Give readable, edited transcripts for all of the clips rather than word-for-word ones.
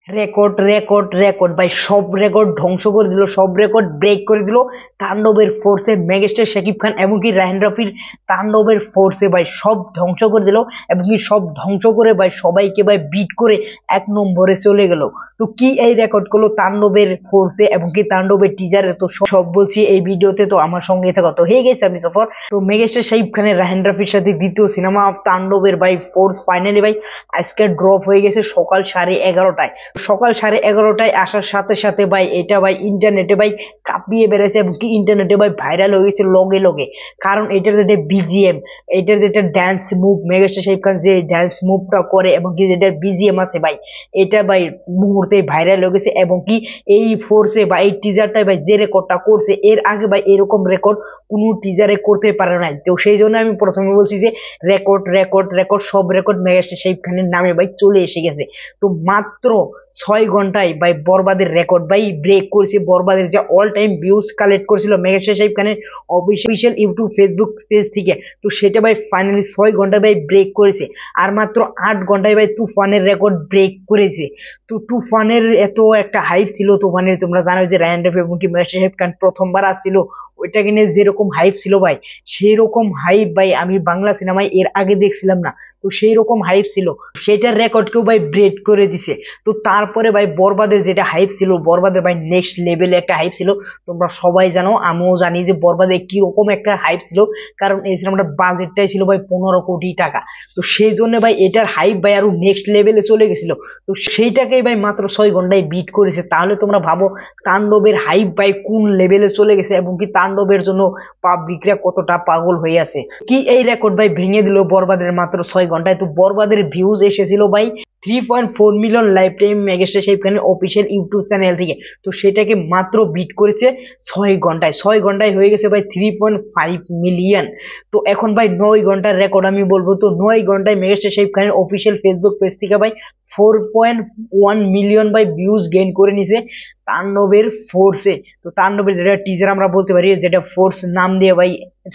Record record record ভাই, সব record ধ্বংস করে দিল, সব রেকর্ড ব্রেক করে দিল তাণ্ডবের ফোর্সে। মেগাস্টার শাকিব খান এবং কি রায়হান রাফির তাণ্ডবের ফোর্সে ভাই সব ধ্বংস করে দিল, এবং কি সব ধ্বংস করে ভাই সবাইকে ভাই বিট করে 1 নম্বরে চলে গেল। তো কি এই রেকর্ড করলো তাণ্ডবের ফোর্সে এবং কি তাণ্ডবের টিজারে, তো সব বলছি এই ভিডিওতে। তো আমার সঙ্গে থাকো। তো হয়ে গেছে আমি সফর। তো মেগাস্টার শাকিব খানের রায়হান রাফির সাথে দ্বিতীয় সিনেমা তাণ্ডবের ভাই ফোর্স ফাইনালি ভাই আজকে ড্রপ হয়ে গেছে সকাল 11:30টায়। সকাল 11:30টায় আসার সাথে সাথে ভাই এটা ভাই ইন্টারনেটে ভাই কাঁপিয়ে বেড়েছে, এবং কি ইন্টারনেটে ভাই ভাইরাল হয়ে গেছে লগে লগে। কারণ এটার যেটা বিজিএম, এটার যেটা dance move, megastar Shakib Khan যে ড্যান্স মুভটা করে এবং কি যেটা বিজিএম আছে ভাই, এটা ভাই মুহূর্তে ভাইরাল হয়ে গেছে। এবং কি এই ফোর্সে বা এই টিজারটাই ভাই যে রেকর্ডটা করছে, এর আগে ভাই এরকম রেকর্ড কোনো টিজারে করতে পারে নাই। তো সেই জন্য আমি প্রথমে বলছি যে রেকর্ড রেকর্ড রেকর্ড সব রেকর্ড মেগাস্টার শাকিব খানের নামে ভাই চলে এসে গেছে। তো মাত্র 6 ঘন্টায় ভাই বরবাদের রেকর্ড ভাই ব্রেক করেছে। বরবাদের যা অল টাইম ভিউজ কালেক্ট করেছিল মেগাস্টার শাকিব খানের অফিসিয়াল ইউটিউব ফেসবুক পেজ থেকে, তো সেটা ভাই ফাইনালি 6 ঘন্টায় ভাই ব্রেক করেছে। আর মাত্র 8 ঘন্টায় ভাই তুফানের রেকর্ড ব্রেক করেছে। তো তুফানের এত একটা হাইপ ছিল, তুফানের তোমরা জানো যে রায়হান রাফি এবং কি মেগাস্টার শাকিব খান প্রথমবার আসছিল, ওইটাকে নিয়ে যেরকম হাইপ ছিল ভাই, সেই রকম হাইপ ভাই আমি বাংলা সিনেমায় এর আগে দেখছিলাম না। তো সেই রকম হাইপ ছিল, সেটার রেকর্ডকেও ভাই ব্রেক করে দিছে। তো তারপরে ভাই বরবাদের যেটা হাইপ ছিল, বরবাদের ভাই নেক্সট লেভেলে একটা হাইপ ছিল। তোমরা সবাই জানো, আমিও জানি যে বরবাদে কি রকম একটা হাইপ ছিল। কারণ এই সিনেমাটার বাজেটটাই ছিল ভাই 15 কোটি টাকা। তো সেই জন্য ভাই এটার হাইপ ভাই আরো নেক্সট লেভেলে চলে গেছিল। তো সেইটাকেই ভাই মাত্র 6 ঘন্টায় বিট করেছে। তাহলে তোমরা ভাবো তাণ্ডবের হাইপ ভাই কোন লেভেলে চলে গেছে, এবং কি তাণ্ডবের জন্য পাবলিকরা কতটা পাগল হয়ে আছে। কি এই রেকর্ড ভাই ভেঙে দিল বরবাদের মাত্র 6 ঘন্টায়। তো বরবাদের ভিউজ এসেছিল ভাই 3.4 million life time megastar Shakib খানের অফিসিয়াল ইউটিউব চ্যানেল থেকে। তো সেটাকে মাত্র বিট করেছে 6 ঘন্টায়। 6 ঘন্টায় হয়ে গেছে ভাই 3.5 মিলিয়ন। তো এখন ভাই 9 ঘন্টার রেকর্ড আমি বলবো। তো 9 ঘন্টায় মেগাস্টার শাকিব খানের অফিসিয়াল ফেসবুক পেজ থেকে ভাই 4.1 মিলিয়ন ভাই ভিউজ গেইন করে নিছে তাণ্ডবের ফোর্সে। তো তাণ্ডবের যেটা টিজার আমরা বলতে পারি, যেটা ফোর্স নাম দিয়ে ভাই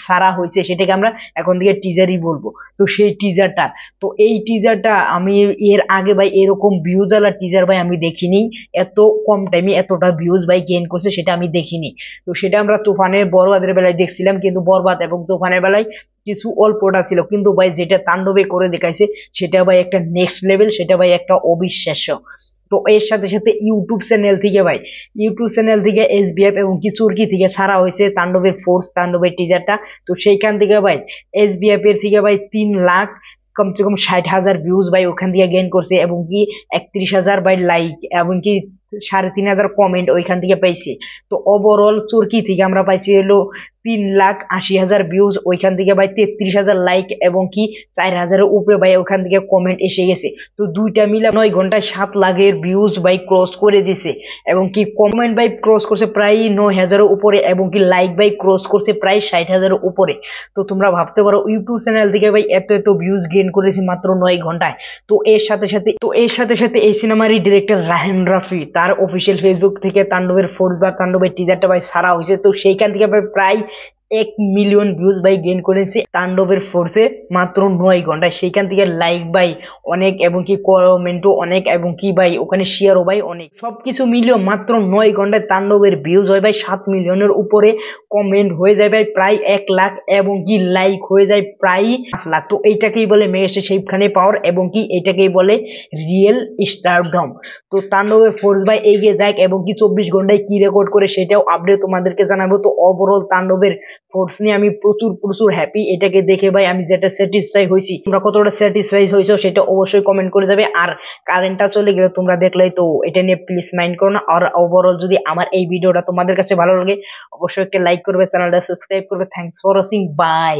সারা হয়েছে, সেটাকে আমরা এখন থেকে টিজারই বলবো। তো সেই টিজারটা, তো এই টিজারটা আমি এর আগে ভাই এরকম ভিউজ আলা টিজার ভাই আমি দেখিনি। এত কম টাইমে এতটা ভিউজ ভাই গেইন করছে সেটা আমি দেখিনি। তো সেটা আমরা তুফানের বরবাদের বেলায় দেখছিলাম, কিন্তু বরবাদ এবং তুফানের বেলায় কিছু অল্পটা ছিল, কিন্তু ভাই যেটা তাণ্ডবে করে দেখাইছে সেটা ভাই একটা নেক্সট লেভেল, সেটা ভাই একটা অবিশ্বাস্য। তো এর সাথে সাথে ইউটিউব চ্যানেল থেকে এসবিএফ এবং কি চুরকি থেকে ছাড়া হয়েছে তাণ্ডবের ফোর্স, তাণ্ডবের টিজারটা। তো সেইখান থেকে ভাই এসবিএফ এর থেকে ভাই 3 লাখ কমসে কম 60,000 ভিউজ ভাই ওখান থেকে গেইন করছে, এবং কি 31,000 ভাই লাইক, এবং কি 3,500 কমেন্ট ওইখান থেকে পাইছি। তো ওভারঅল চুরকি থেকে আমরা পাইছি হলো 3,80,000 ভিউজ, ওইখান থেকে ভাই 33,000 লাইক, এবং কি 4,000-এর উপরে ভাই ওখান থেকে কমেন্ট এসে গেছে। তো দুইটা মিলে 9 ঘন্টায় 7 লাখের ভিউজ ভাই ক্রস করে দিছে, এবং কি কমেন্ট ভাই ক্রস করছে প্রায় 9,000-এর উপরে, এবং কি লাইক ভাই ক্রস করছে প্রায় 60,000-এর উপরে। তো তোমরা ভাবতে পারো ইউটিউব চ্যানেল থেকে ভাই এত এত ভিউজ গেইন করেছি মাত্র 9 ঘন্টায়। তো এর সাথে সাথে এই সিনেমারই ডিরেক্টর রায়হান রাফি তার অফিসিয়াল ফেসবুক থেকে তাণ্ডবের ফোর্স বা তাণ্ডবের টিজারটা ভাই ছাড়া হয়েছে। তো সেইখান থেকে ভাই প্রায় 1 মিলিয়ন ভিউজ ভাই গেইন করেছে তাণ্ডবের ফোর্সে মাত্র 9 ঘন্টায়। সেইখান থেকে লাইক ভাই অনেক, এবং কি কমেন্টও অনেক, এবং কি ভাই ওখানে শেয়ারও ভাই অনেক। সবকিছু মিলিয়ে মাত্র 9 ঘন্টায় তাণ্ডবের ভিউজ হয় ভাই 7 মিলিয়নের উপরে, কমেন্ট হয়ে যায় ভাই প্রায় 1 লাখ, এবং কি লাইক হয়ে যায় প্রায় 5 লাখ। তো এইটাকেই বলে মেগাস্টার শাকিব খানের পাওয়ার, এবং কি এটাকেই বলে রিয়েল স্টারডম। তো তাণ্ডবের ফোর্স ভাই এগিয়ে যাক, এবং কি 24 ঘন্টায় কি রেকর্ড করে সেটাও আপডেট তোমাদেরকে জানাবো। তো ওভারঅল তাণ্ডবের ফোর্স নিয়ে আমি প্রচুর প্রচুর হ্যাপি। এটাকে দেখে ভাই আমি যেটা স্যাটিসফাই হয়েছি, তোমরা কতটা স্যাটিসফাই হয়েছো সেটা অবশ্যই কমেন্ট করে যাবে। আর কারেন্টটা চলে গেলে তোমরা দেখলেই, তো এটা নিয়ে প্লিজ মাইন্ড করো না। আর ওভারঅল যদি আমার এই ভিডিওটা তোমাদের কাছে ভালো লাগে, অবশ্যই একটা লাইক করবে, চ্যানেলটা সাবস্ক্রাইব করবে। Thanks for watching, by.